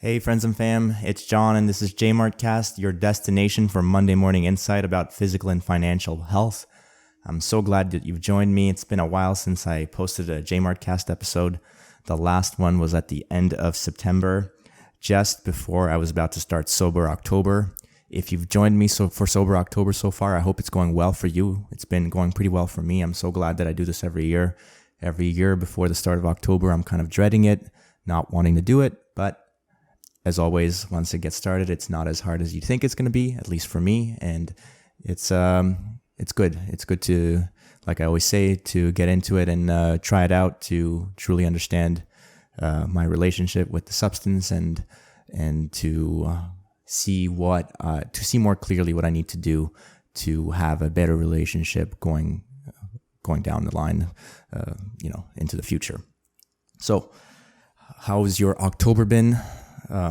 Hey friends and fam, it's John and this is JMART Cast, your destination for Monday morning insight about physical and financial health. I'm so glad that you've joined me. It's been a while since I posted a JMART Cast episode. The last one was at the end of September, just before I was about to start Sober October. If you've joined me for Sober October so far, I hope it's going well for you. It's been going pretty well for me. I'm so glad that I do this every year. Every year before the start of October, I'm kind of dreading it, not wanting to do it, but as always, once it gets started, it's not as hard as you think it's going to be, at least for me. And it's good. It's good to, like I always say, to get into it and try it out to truly understand my relationship with the substance and to see more clearly what I need to do to have a better relationship going down the line, into the future. So, how's your October been?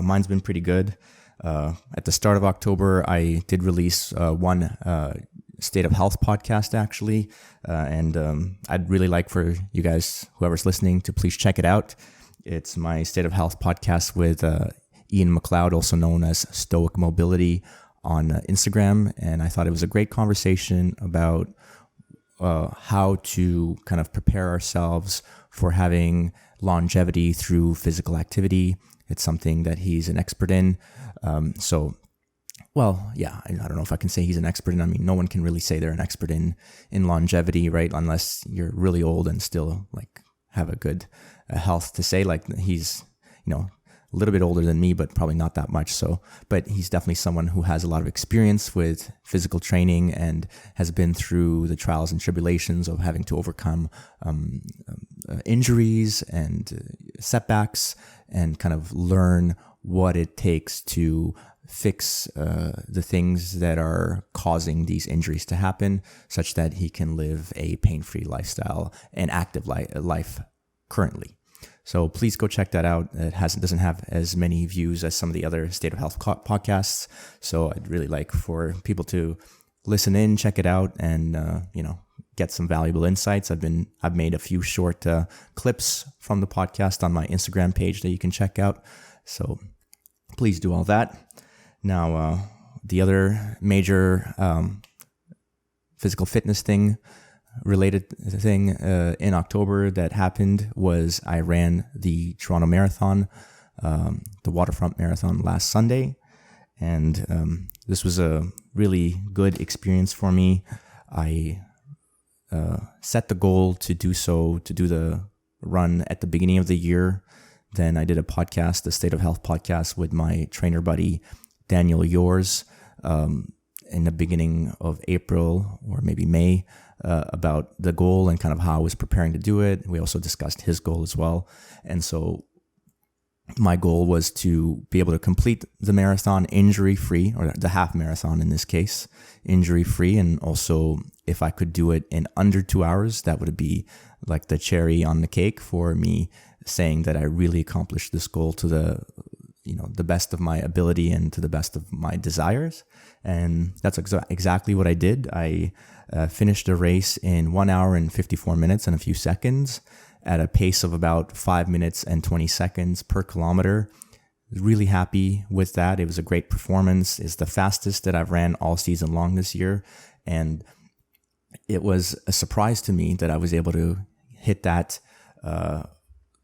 Mine's been pretty good. At the start of October, I did release one State of Health podcast, actually. And I'd really like for you guys, whoever's listening, to please check it out. It's my State of Health podcast with Ian McLeod, also known as Stoic Mobility, on Instagram. And I thought it was a great conversation about how to kind of prepare ourselves for having longevity through physical activity. It's something that he's an expert in. I don't know if I can say he's an expert in. I mean, no one can really say they're an expert in longevity, right? Unless you're really old and still like have a good health to say. Like he's, a little bit older than me, but probably not that much. So, but he's definitely someone who has a lot of experience with physical training and has been through the trials and tribulations of having to overcome injuries and setbacks and kind of learn what it takes to fix the things that are causing these injuries to happen, such that he can live a pain-free lifestyle and active life currently. So please go check that out. It doesn't have as many views as some of the other State of Health podcasts. So I'd really like for people to listen in, check it out, and get some valuable insights. I've made a few short clips from the podcast on my Instagram page that you can check out. So please do all that. Now, the other major physical fitness related thing in October that happened was I ran the Toronto Marathon, the Waterfront Marathon, last Sunday. And this was a really good experience for me. I set the goal to do the run at the beginning of the year. Then I did a podcast, the State of Health podcast, with my trainer buddy, Daniel Yours, in the beginning of April or maybe May, about the goal and kind of how I was preparing to do it. We also discussed his goal as well. And so my goal was to be able to complete the marathon injury-free, or the half marathon in this case, injury-free. And also, if I could do it in under 2 hours, that would be like the cherry on the cake for me, saying that I really accomplished this goal to the best of my ability and to the best of my desires. And that's exactly what I did. I finished the race in 1 hour and 54 minutes and a few seconds at a pace of about 5 minutes and 20 seconds per kilometer. Really happy with that. It was a great performance. It's the fastest that I've ran all season long this year. And it was a surprise to me that I was able to hit that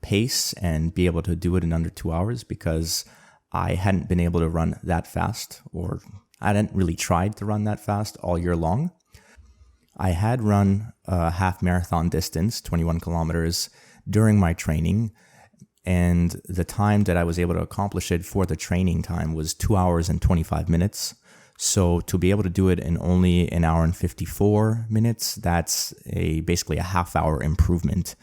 pace and be able to do it in under 2 hours, because I hadn't been able to run that fast, or I hadn't really tried to run that fast all year long. I had run a half marathon distance, 21 kilometers, during my training, and the time that I was able to accomplish it for the training time was 2 hours and 25 minutes. So to be able to do it in only an hour and 54 minutes, that's basically a half hour improvement.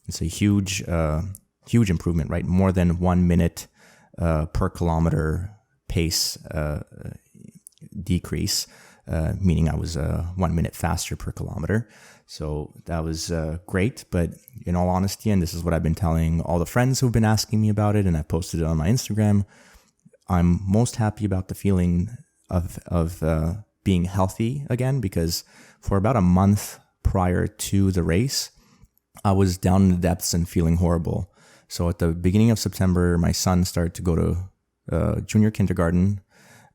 It's a huge improvement, right? More than 1 minute per kilometer pace decrease, meaning I was 1 minute faster per kilometer. So that was great. But in all honesty, and this is what I've been telling all the friends who've been asking me about it, and I posted it on my Instagram, I'm most happy about the feeling of being healthy again, because for about a month prior to the race, I was down in the depths and feeling horrible. So at the beginning of September, my son started to go to junior kindergarten,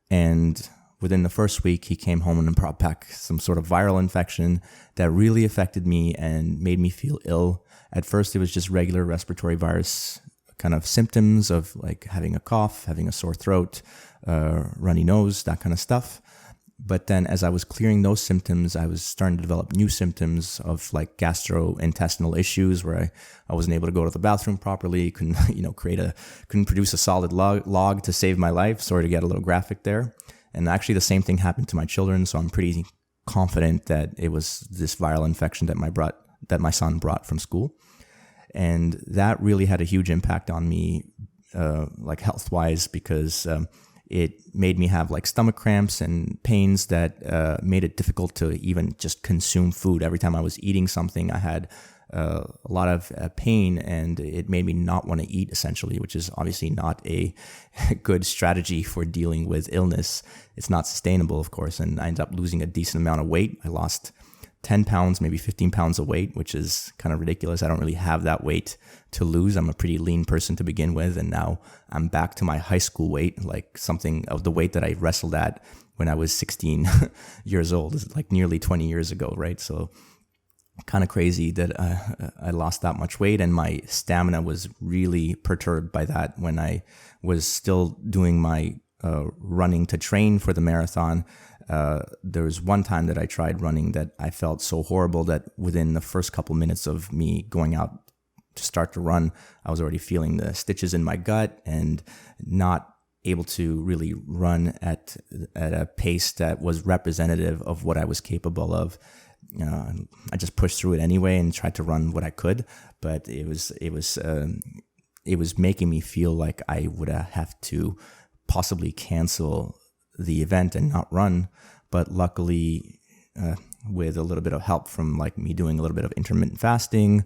and within the first week, he came home and brought back some sort of viral infection that really affected me and made me feel ill. At first, it was just regular respiratory virus kind of symptoms of like having a cough, having a sore throat, runny nose, that kind of stuff. But then as I was clearing those symptoms, I was starting to develop new symptoms of like gastrointestinal issues where I wasn't able to go to the bathroom properly, couldn't produce a solid log to save my life. Sorry to get a little graphic there. And actually the same thing happened to my children. So I'm pretty confident that it was this viral infection that my son brought from school. And that really had a huge impact on me, like health-wise, because it made me have like stomach cramps and pains that made it difficult to even just consume food. Every time I was eating something, I had a lot of pain, and it made me not want to eat, essentially, which is obviously not a good strategy for dealing with illness. It's not sustainable, of course, and I ended up losing a decent amount of weight. I lost 10 pounds, maybe 15 pounds of weight, which is kind of ridiculous. I don't really have that weight to lose. I'm a pretty lean person to begin with, and now I'm back to my high school weight, like something of the weight that I wrestled at when I was 16 years old. It's like nearly 20 years ago, right? So kind of crazy that I lost that much weight, and my stamina was really perturbed by that when I was still doing my running to train for the marathon. There was one time that I tried running that I felt so horrible that within the first couple minutes of me going out to start to run, I was already feeling the stitches in my gut and not able to really run at a pace that was representative of what I was capable of. I just pushed through it anyway and tried to run what I could, but it was making me feel like I would have to possibly cancel the event and not run. But luckily, with a little bit of help from like me doing a little bit of intermittent fasting,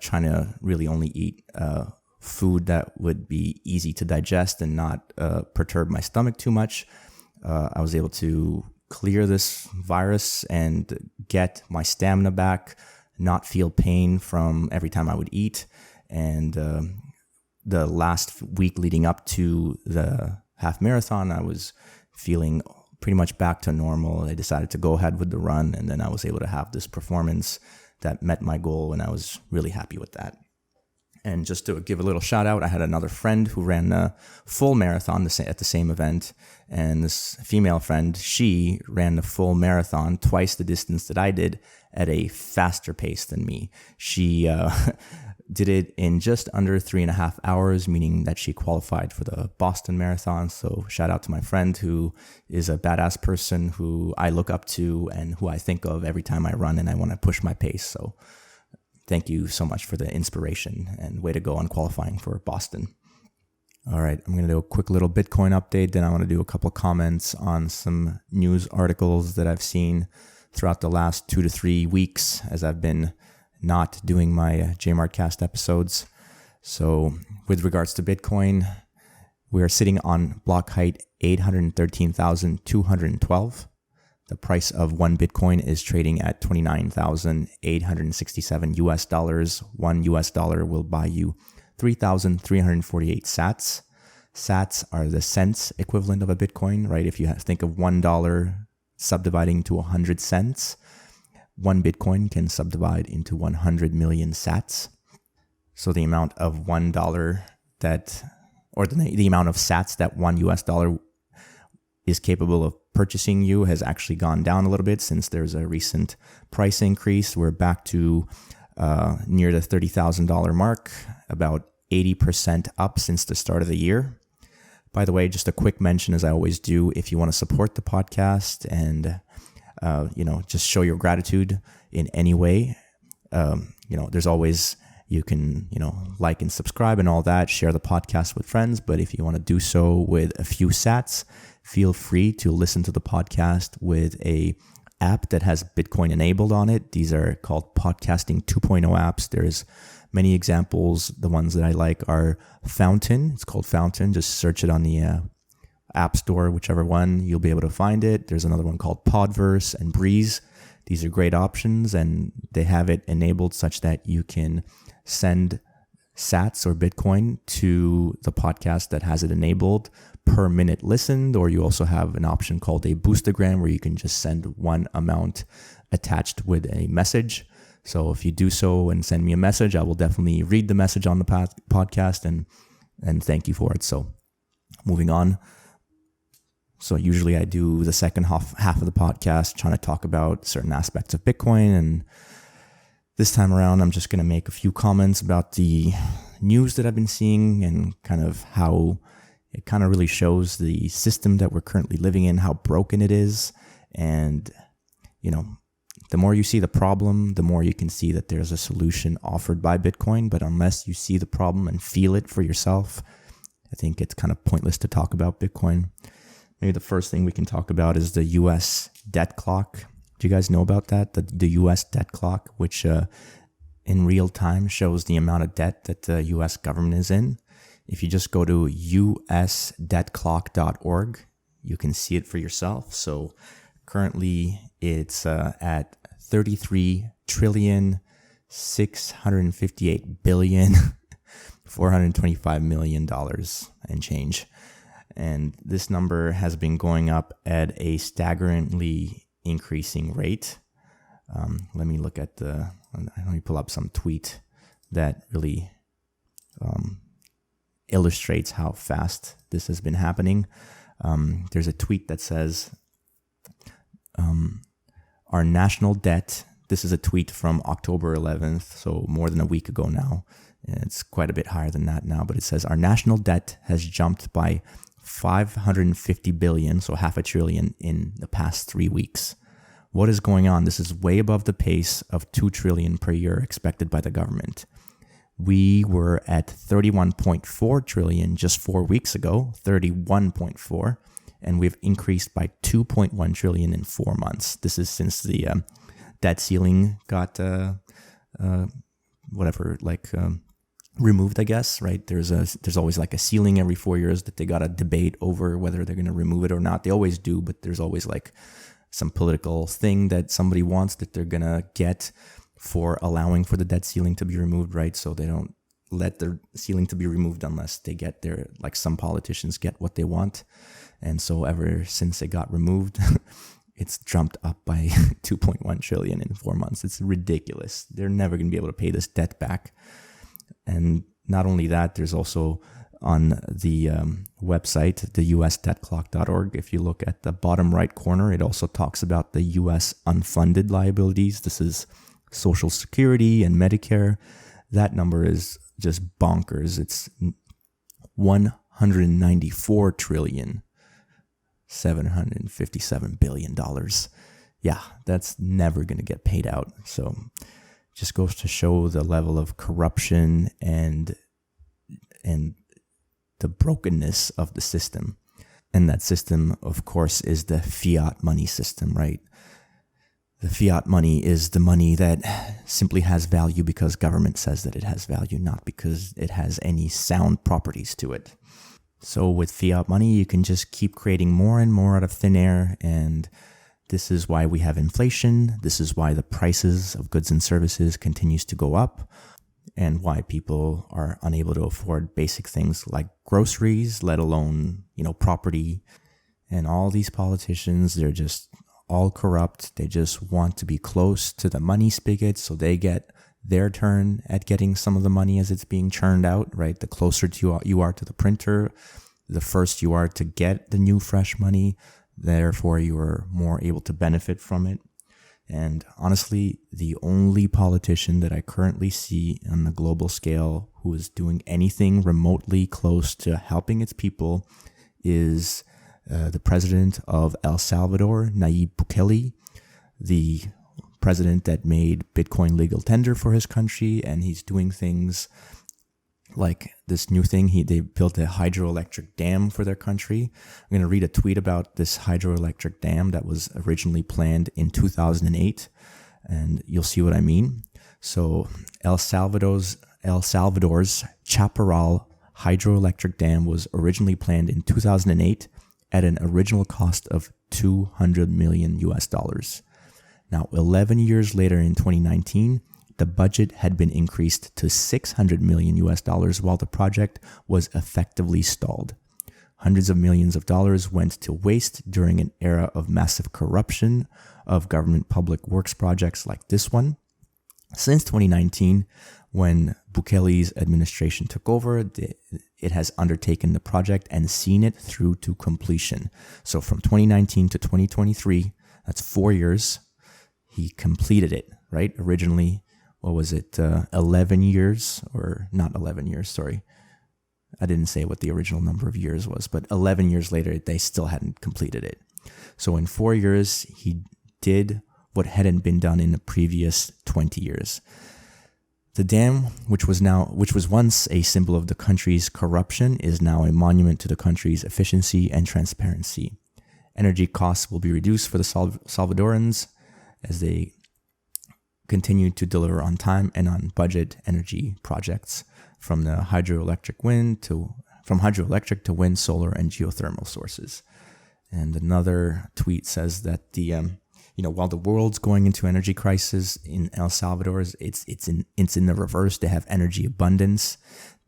trying to really only eat food that would be easy to digest and not perturb my stomach too much, I was able to clear this virus and get my stamina back, not feel pain from every time I would eat. And the last week leading up to the half marathon, I was feeling pretty much back to normal. I decided to go ahead with the run, and then I was able to have this performance that met my goal, and I was really happy with that. And just to give a little shout out, I had another friend who ran a full marathon at the same event. And this female friend, she ran the full marathon, twice the distance that I did, at a faster pace than me. She did it in just under 3.5 hours, meaning that she qualified for the Boston Marathon. So shout out to my friend, who is a badass person who I look up to and who I think of every time I run and I want to push my pace. So thank you so much for the inspiration, and way to go on qualifying for Boston. All right, I'm going to do a quick little Bitcoin update. Then I want to do a couple of comments on some news articles that I've seen throughout the last 2 to 3 weeks as I've been not doing my JMART cast episodes. So with regards to Bitcoin, we are sitting on block height 813,212. The price of one Bitcoin is trading at $29,867 US. $1 will buy you 3,348 sats. Sats are the cents equivalent of a Bitcoin, right? If you think of $1 subdividing to 100 cents, one Bitcoin can subdivide into 100 million sats. So the amount of $1 that, or the amount of sats that $1 US is capable of purchasing you has actually gone down a little bit since there's a recent price increase. We're back to near the $30,000 mark, about 80% up since the start of the year. By the way, just a quick mention, as I always do, if you want to support the podcast and just show your gratitude in any way, there's always, you can, like and subscribe and all that, share the podcast with friends. But if you want to do so with a few sats, feel free to listen to the podcast with a app that has Bitcoin enabled on it. These are called Podcasting 2.0 apps. There's many examples. The ones that I like are Fountain. It's called Fountain. Just search it on the App Store, whichever one, you'll be able to find it. There's another one called Podverse and Breeze. These are great options, and they have it enabled such that you can send sats or Bitcoin to the podcast that has it enabled per minute listened, or you also have an option called a boostagram where you can just send one amount attached with a message. So if you do so and send me a message, I will definitely read the message on the podcast and thank you for it. So moving on. So usually I do the second half of the podcast trying to talk about certain aspects of Bitcoin, and this time around I'm just going to make a few comments about the news that I've been seeing and kind of how it kind of really shows the system that we're currently living in, how broken it is. And, you know, the more you see the problem, the more you can see that there's a solution offered by Bitcoin. But unless you see the problem and feel it for yourself, I think it's kind of pointless to talk about Bitcoin. Maybe the first thing we can talk about is the U.S. debt clock. Do you guys know about that? The U.S. debt clock, which in real time shows the amount of debt that the U.S. government is in. If you just go to usdebtclock.org, you can see it for yourself. So currently it's at 33,658,425,000,000 and change. And this number has been going up at a staggeringly increasing rate. Let me look at let me pull up some tweet that really illustrates how fast this has been happening. There's a tweet that says, our national debt, this is a tweet from October 11th, so more than a week ago now. It's quite a bit higher than that now, but it says our national debt has jumped by 550 billion, so half a trillion in the past 3 weeks. What is going on? This is way above the pace of 2 trillion per year expected by the government. We were at 31.4 trillion just 4 weeks ago, 31.4, and we've increased by 2.1 trillion in 4 months. This is since the debt ceiling got removed, I guess, right? There's always like a ceiling every 4 years that they got to debate over whether they're going to remove it or not. They always do, but there's always like some political thing that somebody wants that they're going to get for allowing for the debt ceiling to be removed, right? So they don't let the ceiling to be removed unless they get their, like some politicians get what they want. And so ever since it got removed, it's jumped up by 2.1 trillion in 4 months. It's ridiculous. They're never going to be able to pay this debt back. And not only that, there's also on the website, the usdebtclock.org, if you look at the bottom right corner, it also talks about the U.S. unfunded liabilities. This is Social Security and Medicare. That number is just bonkers. It's 194 trillion, $757 billion. Yeah, that's never going to get paid out. So just goes to show the level of corruption and the brokenness of the system. And that system, of course, is the fiat money system, right? The fiat money is the money that simply has value because government says that it has value, not because it has any sound properties to it. So with fiat money, you can just keep creating more and more out of thin air, and this is why we have inflation. This is why the prices of goods and services continues to go up, and why people are unable to afford basic things like groceries, let alone, property. And all these politicians, they're just all corrupt. They just want to be close to the money spigot so they get their turn at getting some of the money as it's being churned out, right? The closer you are to the printer, the first you are to get the new fresh money, therefore you are more able to benefit from it. And honestly, the only politician that I currently see on the global scale who is doing anything remotely close to helping its people is the president of El Salvador, Nayib Bukele, the president that made Bitcoin legal tender for his country, and he's doing things like this new thing. They built a hydroelectric dam for their country. I'm going to read a tweet about this hydroelectric dam that was originally planned in 2008, and you'll see what I mean. So El Salvador's Chaparral hydroelectric dam was originally planned in 2008 at an original cost of $200 million. Now, 11 years later in 2019, the budget had been increased to $600 million while the project was effectively stalled. Hundreds of millions of dollars went to waste during an era of massive corruption of government public works projects like this one. Since 2019, when Bukele's administration took over, it has undertaken the project and seen it through to completion. So from 2019 to 2023, that's 4 years, he completed it, right? Originally, 11 years, or not 11 years, sorry. I didn't say what the original number of years was, but 11 years later, they still hadn't completed it. So in 4 years, he did what hadn't been done in the previous 20 years. The dam, which was once a symbol of the country's corruption, is now a monument to the country's efficiency and transparency. Energy costs will be reduced for the Salvadorans as they continue to deliver on time and on budget energy projects, from hydroelectric to wind, solar, and geothermal sources. And another tweet says that while the world's going into energy crisis, in El Salvador, it's in the reverse. They have energy abundance.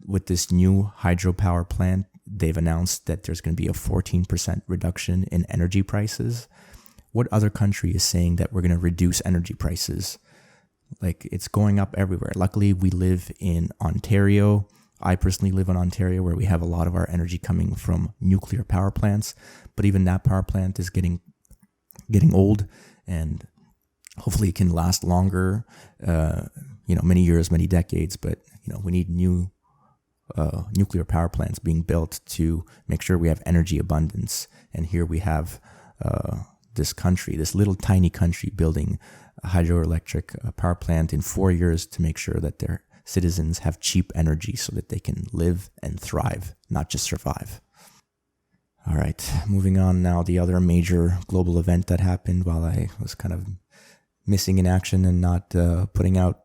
With this new hydropower plant, they've announced that there's going to be a 14% reduction in energy prices. What other country is saying that we're going to reduce energy prices? Like, it's going up everywhere. Luckily, we live in Ontario. I personally live in Ontario, where we have a lot of our energy coming from nuclear power plants. But even that power plant is getting old, and hopefully it can last longer, many years, many decades. But, we need new nuclear power plants being built to make sure we have energy abundance. And here we have this little tiny country, building a hydroelectric power plant in 4 years to make sure that their citizens have cheap energy so that they can live and thrive, not just survive. All right, moving on now. The other major global event that happened while I was kind of missing in action and not putting out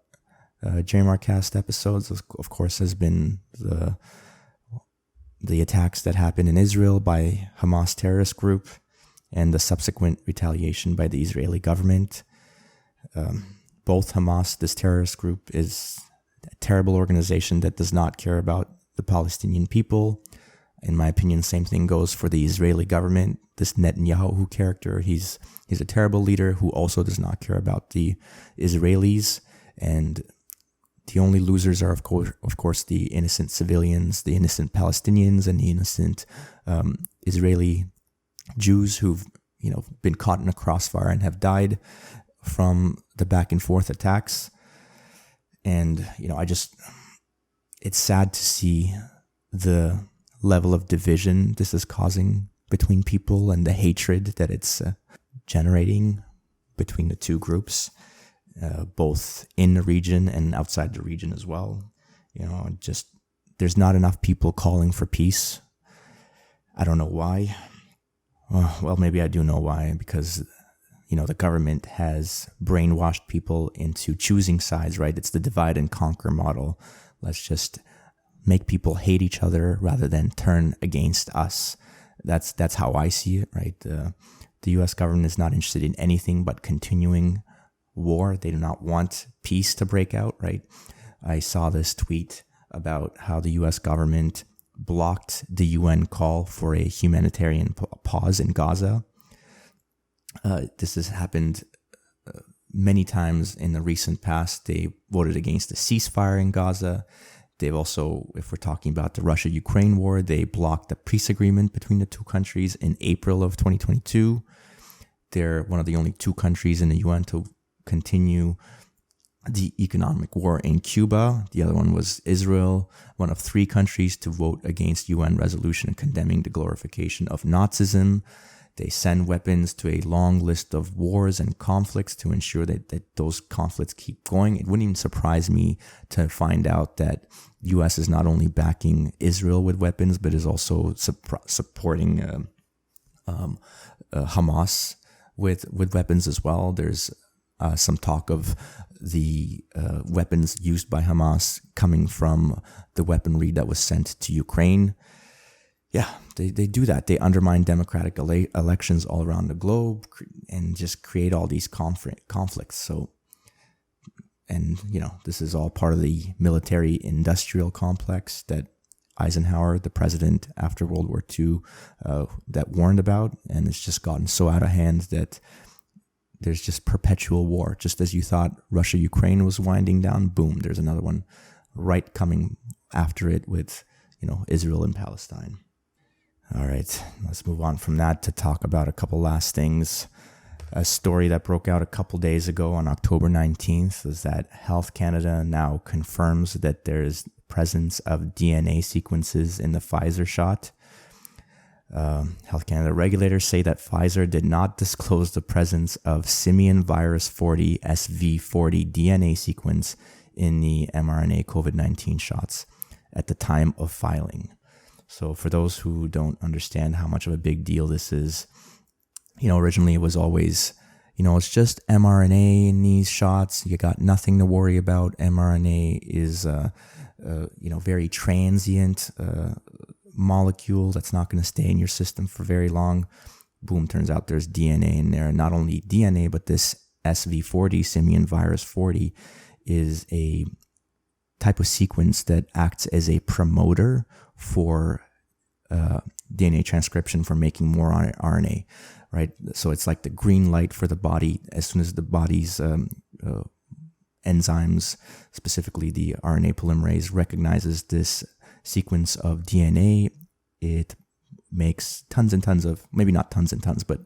JMART episodes, of course, has been the attacks that happened in Israel by Hamas terrorist group and the subsequent retaliation by the Israeli government. Both Hamas, this terrorist group, is a terrible organization that does not care about the Palestinian people. In my opinion, same thing goes for the Israeli government. This Netanyahu character, he's a terrible leader who also does not care about the Israelis. And the only losers are, of course, the innocent civilians, the innocent Palestinians, and the innocent Israeli Jews who've been caught in a crossfire and have died from the back and forth attacks. And it's sad to see the level of division this is causing between people and the hatred that it's generating between the two groups, both in the region and outside the region as well. There's not enough people calling for peace. I don't know why. Well, maybe I do know why, because the government has brainwashed people into choosing sides, right? It's the divide and conquer model. Let's just make people hate each other rather than turn against us. That's how I see it, right? The U.S. government is not interested in anything but continuing war. They do not want peace to break out, right? I saw this tweet about how the U.S. government blocked the UN call for a humanitarian pause in Gaza. This has happened many times in the recent past. They voted against a ceasefire in Gaza. They've also, if we're talking about the Russia-Ukraine war, they blocked the peace agreement between the two countries in April of 2022. They're one of the only two countries in the UN to continue the economic war in Cuba. The other one was Israel, one of three countries to vote against UN resolution condemning the glorification of Nazism. They send weapons to a long list of wars and conflicts to ensure that those conflicts keep going. It wouldn't even surprise me to find out that U.S. is not only backing Israel with weapons, but is also supporting Hamas with weapons as well. There's some talk of the weapons used by Hamas coming from the weaponry that was sent to Ukraine. Yeah, they do that. They undermine democratic elections all around the globe and just create all these conflicts. So And, this is all part of the military industrial complex that Eisenhower, the president after World War II, that warned about. And it's just gotten so out of hand that there's just perpetual war. Just as you thought Russia-Ukraine was winding down, boom, there's another one right coming after it with, Israel and Palestine. All right, let's move on from that to talk about a couple last things. A story that broke out a couple days ago on October 19th is that Health Canada now confirms that there's presence of DNA sequences in the Pfizer shot. Health Canada regulators say that Pfizer did not disclose the presence of simian virus 40 SV40 DNA sequence in the mRNA COVID-19 shots at the time of filing. So for those who don't understand how much of a big deal this is, originally it was always, it's just mRNA in these shots. You got nothing to worry about. mRNA is, very transient molecule that's not going to stay in your system for very long. Boom, turns out there's DNA in there. Not only DNA, but this SV40, simian virus 40, is a type of sequence that acts as a promoter for DNA transcription for making more RNA, right? So it's like the green light for the body. As soon as the body's enzymes, specifically the RNA polymerase, recognizes this sequence of DNA, it makes tons and tons of, maybe not tons and tons, but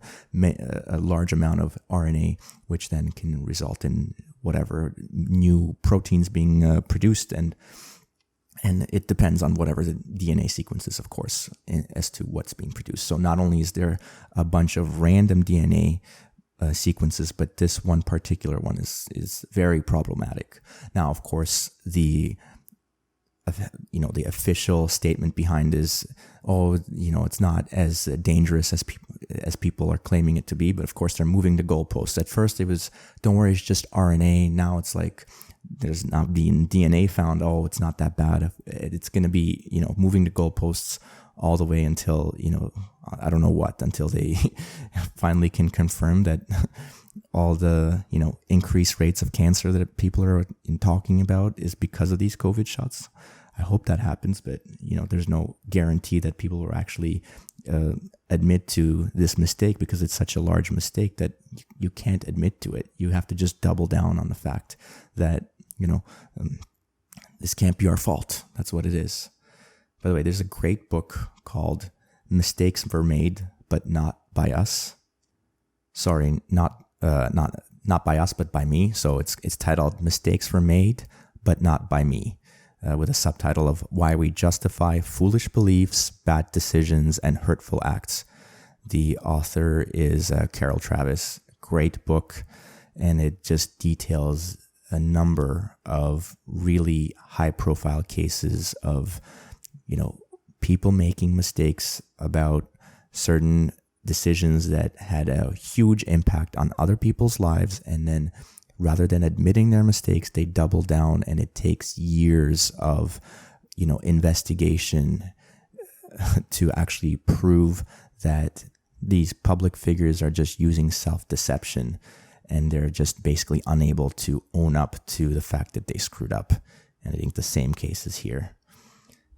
a large amount of RNA, which then can result in whatever new proteins being produced. And it depends on whatever the DNA sequence is, of course, as to what's being produced. So not only is there a bunch of random DNA sequences, but this one particular one is very problematic. Now, of course, the official statement behind is, it's not as dangerous as people are claiming it to be. But of course, they're moving the goalposts. At first, it was, don't worry, it's just RNA. Now it's like, there's not being DNA found. Oh, it's not that bad. It's going to be, moving the goalposts all the way until, I don't know what, until they finally can confirm that all the, increased rates of cancer that people are talking about is because of these COVID shots. I hope that happens, but, there's no guarantee that people will actually admit to this mistake, because it's such a large mistake that you can't admit to it. You have to just double down on the fact that, this can't be our fault. That's what it is. By the way, there's a great book called Mistakes Were Made, but Not by Us. Sorry, not by us, but by me. So it's titled Mistakes Were Made, but Not by Me, with a subtitle of Why We Justify Foolish Beliefs, Bad Decisions, and Hurtful Acts. The author is Carol Travis. Great book, and it just details a number of really high-profile cases of, people making mistakes about certain decisions that had a huge impact on other people's lives, and then rather than admitting their mistakes, they double down, and it takes years of, investigation to actually prove that these public figures are just using self-deception, and they're just basically unable to own up to the fact that they screwed up. And I think the same case is here.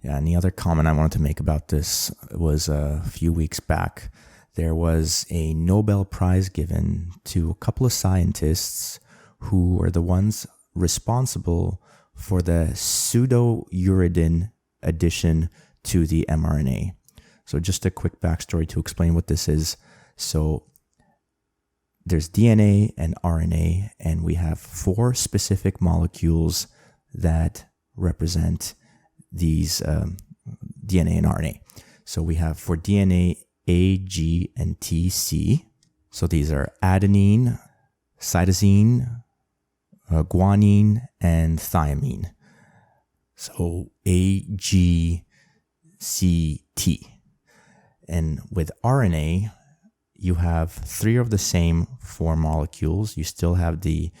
Yeah, and the other comment I wanted to make about this was a few weeks back, there was a Nobel Prize given to a couple of scientists who are the ones responsible for the Pseudouridine addition to the mRNA. So just a quick backstory to explain what this is. So there's DNA and RNA, and we have 4 specific molecules that represent these DNA and RNA. So we have for DNA A, G, and T, C. So these are adenine, cytosine, guanine, and thymine. So A, G, C, T. And with RNA, you have 3 of the same 4 molecules. You still have the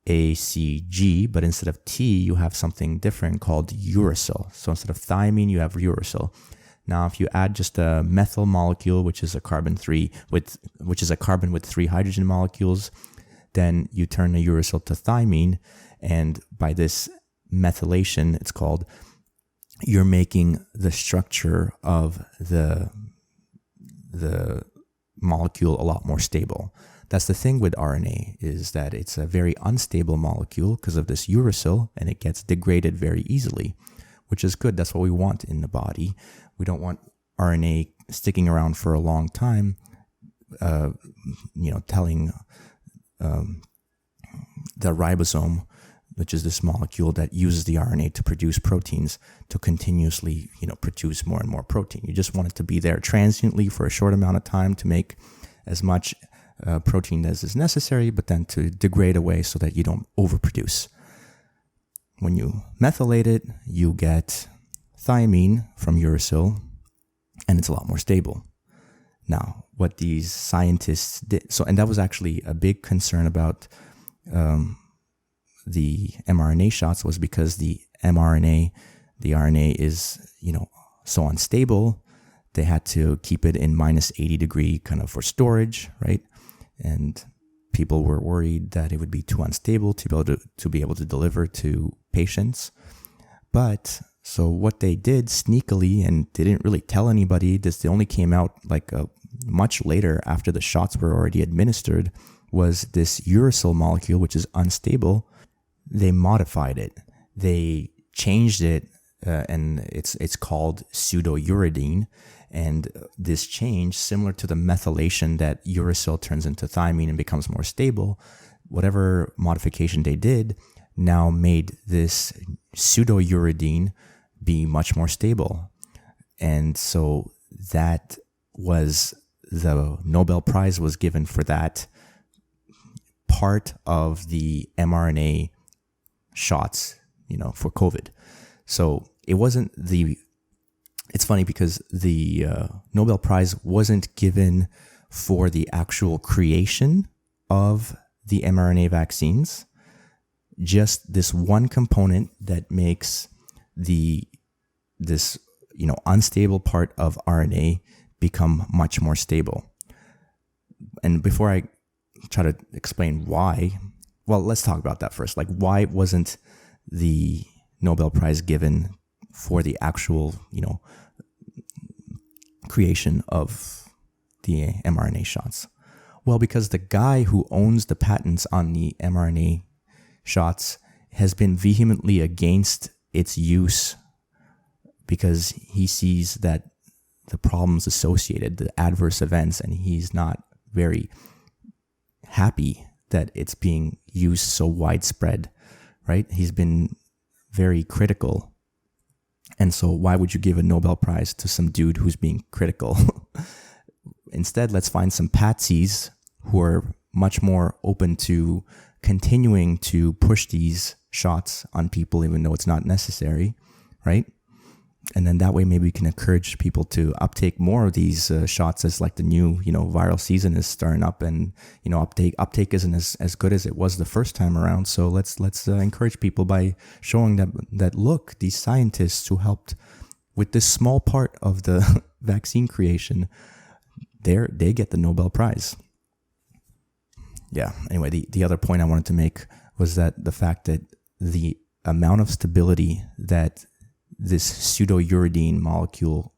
A, C, G, but instead of T, you have something different called uracil. So instead of thymine, you have uracil. Now, if you add just a methyl molecule, which is a carbon with 3 hydrogen molecules, then you turn the uracil to thymine, And by this methylation, it's called, you're making the structure of the molecule a lot more stable. That's the thing with RNA, is that it's a very unstable molecule because of this uracil, and it gets degraded very easily, which is good. That's what we want in the body. We don't want RNA sticking around for a long time, telling the ribosome, which is this molecule that uses the RNA to produce proteins, to continuously, produce more and more protein. You just want it to be there transiently for a short amount of time to make as much protein as is necessary, but then to degrade away so that you don't overproduce. When you methylate it, you get thiamine from uracil, and it's a lot more stable. Now, what these scientists did, and that was actually a big concern about the mRNA shots, was because the RNA is, so unstable. They had to keep it in minus 80 degree kind of for storage, right? And people were worried that it would be too unstable to be able to deliver to patients. But so what they did sneakily, and they didn't really tell anybody, they only came out like much later after the shots were already administered, was this uracil molecule, which is unstable. They modified it. They changed it, and it's called pseudouridine. And this change, similar to the methylation that uracil turns into thiamine and becomes more stable, whatever modification they did now made this pseudouridine be much more stable. And so that was, the Nobel Prize was given for that part of the mRNA shots, for COVID. So it wasn't it's funny because the Nobel Prize wasn't given for the actual creation of the mRNA vaccines, just this one component that makes this unstable part of RNA become much more stable. And before I try to explain why, well, let's talk about that first. Like, why wasn't the Nobel Prize given for the actual, creation of the mRNA shots? Well, because the guy who owns the patents on the mRNA shots has been vehemently against its use, because he sees that the problems associated, the adverse events, and he's not very happy that it's being used so widespread, right? He's been very critical. And so why would you give a Nobel Prize to some dude who's being critical? Instead, let's find some patsies who are much more open to continuing to push these shots on people, even though it's not necessary, right? And then that way, maybe we can encourage people to uptake more of these shots as like the new, viral season is starting up, and, uptake isn't as good as it was the first time around. So let's encourage people by showing that look, these scientists who helped with this small part of the vaccine creation, they get the Nobel Prize. Yeah. Anyway, the other point I wanted to make was that the fact that the amount of stability that this pseudouridine molecule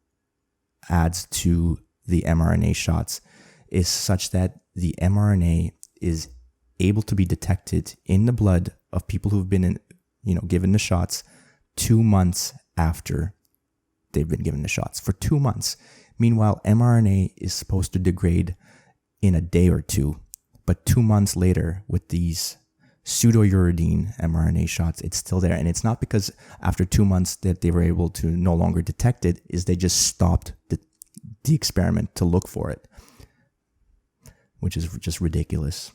adds to the mRNA shots is such that the mRNA is able to be detected in the blood of people who've been given the shots 2 months after they've been given the shots, for 2 months. Meanwhile, mRNA is supposed to degrade in a day or two, but 2 months later with these pseudouridine mRNA shots, it's still there. And it's not because after 2 months that they were able to no longer detect it, is they just stopped the experiment to look for it, which is just ridiculous.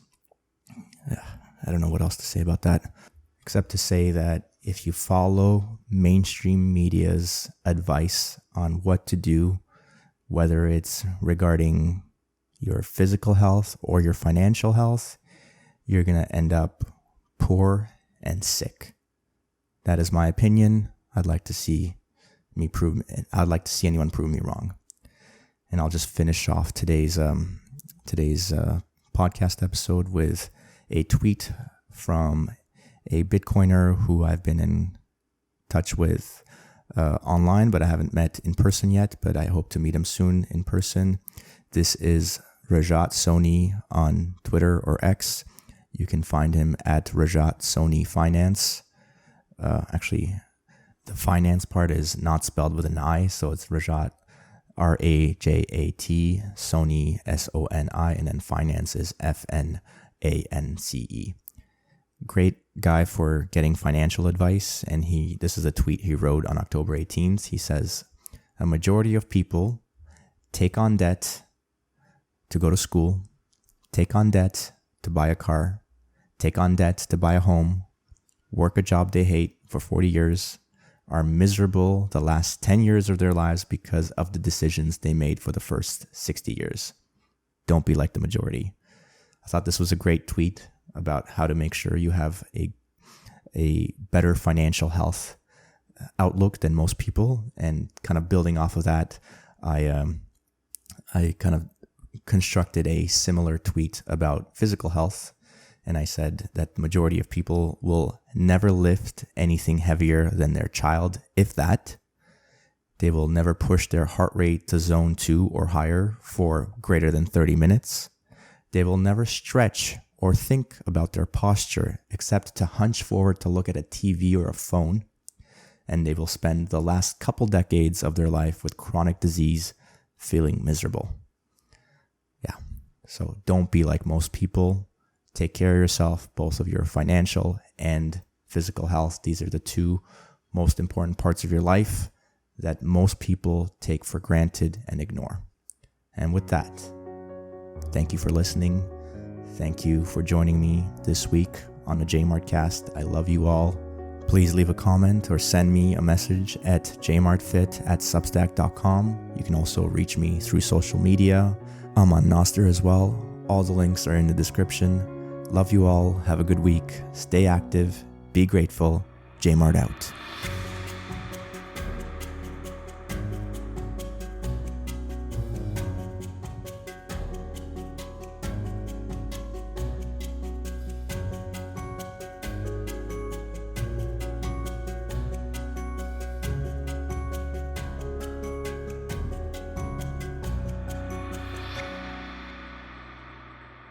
I don't know what else to say about that, except to say that if you follow mainstream media's advice on what to do, whether it's regarding your physical health or your financial health, you're going to end up poor and sick. That is my opinion. I'd like to see anyone prove me wrong. And I'll just finish off today's podcast episode with a tweet from a Bitcoiner who I've been in touch with online, but I haven't met in person yet, but I hope to meet him soon in person. This is Rajat Soni on Twitter or X. You can find him at Rajat Soni Finance. Actually, the finance part is not spelled with an I, so it's Rajat, R-A-J-A-T, Soni, S-O-N-I, and then finance is F-N-A-N-C-E. Great guy for getting financial advice, and this is a tweet he wrote on October 18th. He says, a majority of people take on debt to go to school, take on debt to buy a car, take on debt to buy a home, work a job they hate for 40 years, are miserable the last 10 years of their lives because of the decisions they made for the first 60 years. Don't be like the majority. I thought this was a great tweet about how to make sure you have a better financial health outlook than most people. And kind of building off of that, I kind of constructed a similar tweet about physical health. And I said that the majority of people will never lift anything heavier than their child, if that. They will never push their heart rate to zone 2 or higher for greater than 30 minutes. They will never stretch or think about their posture except to hunch forward to look at a TV or a phone. And they will spend the last couple decades of their life with chronic disease feeling miserable. Yeah, so don't be like most people. Take care of yourself, both of your financial and physical health. These are the two most important parts of your life that most people take for granted and ignore. And with that, thank you for listening. Thank you for joining me this week on the JMART cast. I love you all. Please leave a comment or send me a message at jmartfit@substack.com. You can also reach me through social media. I'm on Nostr as well. All the links are in the description. Love you all. Have a good week. Stay active. Be grateful. JMART out.